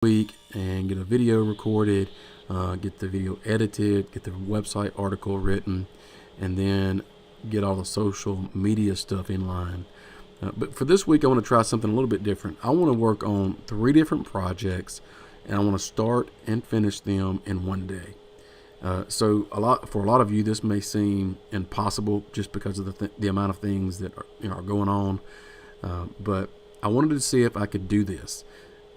week and get a video recorded, get the video edited, get the website article written, and then get all the social media stuff in line. But for this week, I want to try something a little bit different. I want to work on 3 different projects, and I want to start and finish them in one day. So for a lot of you, this may seem impossible just because of the amount of things that are going on. But I wanted to see if I could do this,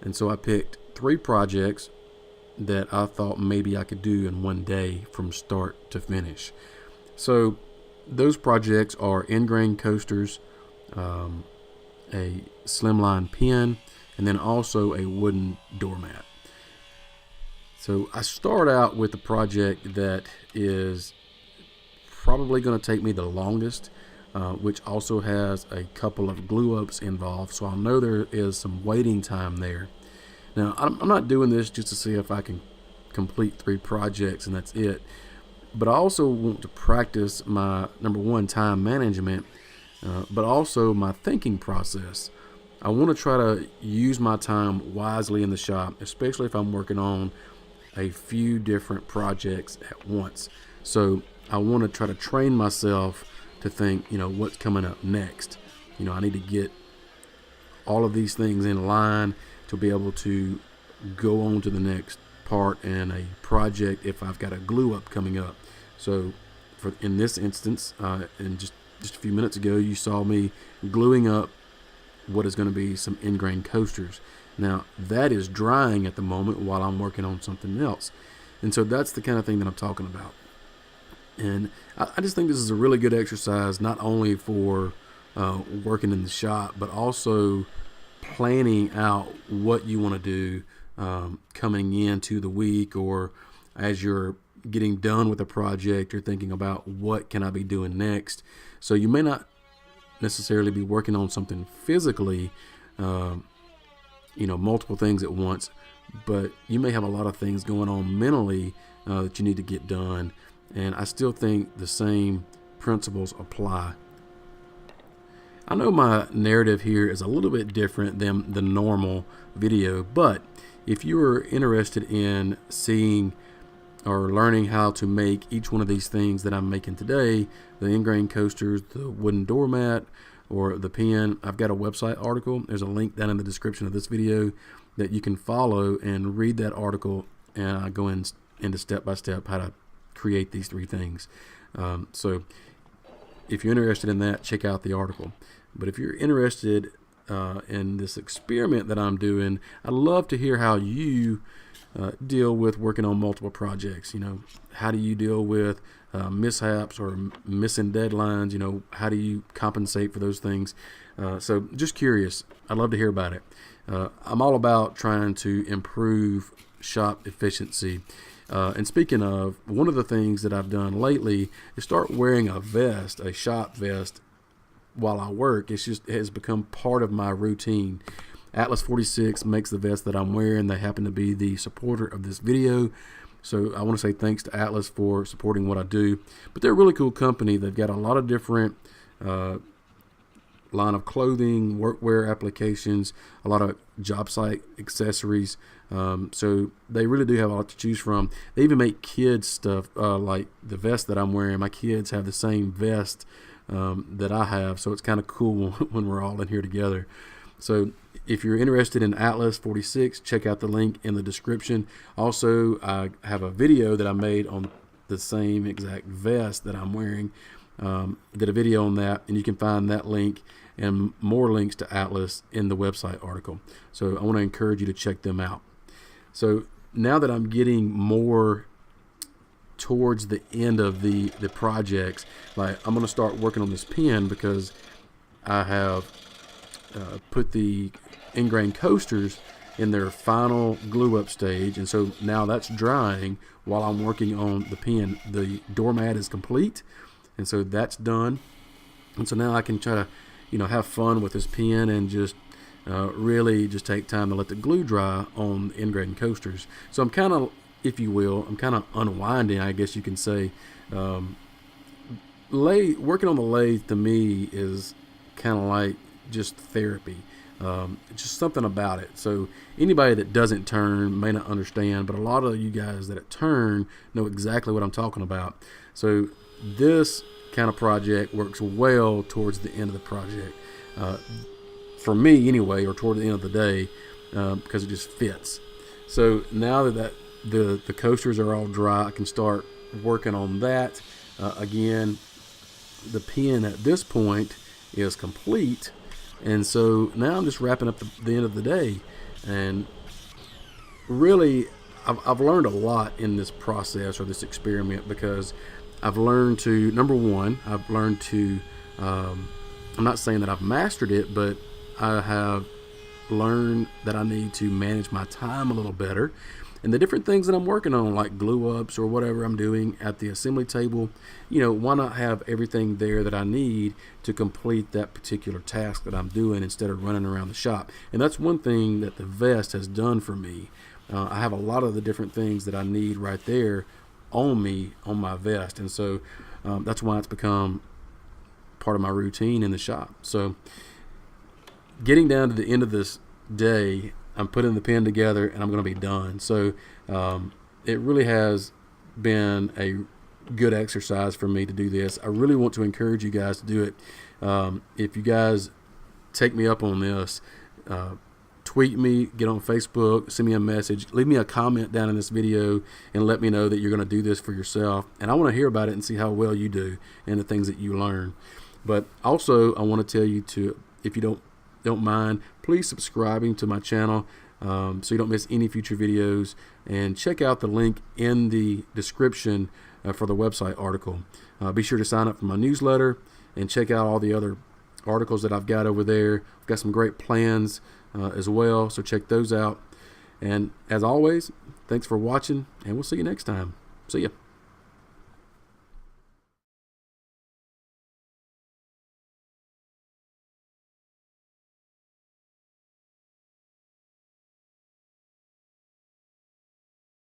and so I picked 3 projects that I thought maybe I could do in one day from start to finish. So those projects are ingrain coasters, a slimline pen, and then also a wooden doormat. So I start out with the project that is probably going to take me the longest, which also has a couple of glue ups involved, so I know there is some waiting time there. Now, I'm not doing this just to see if I can complete 3 projects and that's it, but I also want to practice my, number one, time management, but also my thinking process. I want to try to use my time wisely in the shop, especially if I'm working on a few different projects at once. So I want to try to train myself to think, what's coming up next. I need to get all of these things in line to be able to go on to the next part in a project if I've got a glue up coming up. So in this instance, and just a few minutes ago, you saw me gluing up what is going to be some ingrain coasters. Now that is drying at the moment while I'm working on something else. And so that's the kind of thing that I'm talking about. And I just think this is a really good exercise, not only for working in the shop, but also planning out what you want to do coming into the week, or as you're getting done with a project, you're thinking about what can I be doing next. So you may not necessarily be working on something physically, multiple things at once, but you may have a lot of things going on mentally that you need to get done. And I still think the same principles apply. I know my narrative here is a little bit different than the normal video, but if you are interested in seeing or learning how to make each one of these things that I'm making today, the ingrain coasters, the wooden doormat, or the pen, I've got a website article. There's a link down in the description of this video that you can follow and read that article, and I go into step-by-step how to create these 3 things. So if you're interested in that, check out the article. But if you're interested in this experiment that I'm doing, I'd love to hear how you deal with working on multiple projects. How do you deal with mishaps or missing deadlines? How do you compensate for those things? So just curious. I'd love to hear about it. I'm all about trying to improve shop efficiency. And speaking of, one of the things that I've done lately is start wearing a vest, a shop vest, while I work. It has become part of my routine. Atlas 46 makes the vest that I'm wearing. They happen to be the supporter of this video. So I want to say thanks to Atlas for supporting what I do. But they're a really cool company. They've got a lot of different line of clothing, workwear applications, a lot of job site accessories. So they really do have a lot to choose from. They even make kids stuff, like the vest that I'm wearing. My kids have the same vest that I have, so it's kind of cool when we're all in here together. So if you're interested in Atlas 46, check out the link in the description. Also, I have a video that I made on the same exact vest that I'm wearing. Did a video on that, and you can find that link and more links to Atlas in the website article. So I want to encourage you to check them out. So now that I'm getting more towards the end of the projects, like I'm going to start working on this pen because I have put the ingrain coasters in their final glue up stage, and so now that's drying while I'm working on the pen. The doormat is complete, and so that's done, and so now I can try to have fun with this pen and just really just take time to let the glue dry on the ingrain coasters. So I'm kind of, if you will, unwinding, I guess you can say. Working on the lathe to me is kind of like just therapy. Just something about it. So anybody that doesn't turn may not understand, but a lot of you guys that turn know exactly what I'm talking about. So this kind of project works well towards the end of the project. For me anyway, or toward the end of the day, because it just fits. So now that the coasters are all dry, I can start working on that. Again, the pen at this point is complete, and so now I'm just wrapping up the end of the day. And really, I've learned a lot in this process or this experiment, because I've learned to, number one, I've learned to, I'm not saying that I've mastered it, but I have learned that I need to manage my time a little better. And the different things that I'm working on, like glue ups or whatever I'm doing at the assembly table, why not have everything there that I need to complete that particular task that I'm doing, instead of running around the shop. And that's one thing that the vest has done for me. I have a lot of the different things that I need right there on me, on my vest. And so that's why it's become part of my routine in the shop. So getting down to the end of this day, I'm putting the pen together and I'm going to be done. So it really has been a good exercise for me to do this. I really want to encourage you guys to do it. If you guys take me up on this, tweet me, get on Facebook, send me a message, leave me a comment down in this video, and let me know that you're going to do this for yourself. And I want to hear about it and see how well you do and the things that you learn. But also, I want to tell you to, if you don't mind, please subscribing to my channel, so you don't miss any future videos, and check out the link in the description for the website article. Be sure to sign up for my newsletter and check out all the other articles that I've got over there. I've got some great plans as well, so check those out. And as always, thanks for watching, and we'll see you next time. See ya.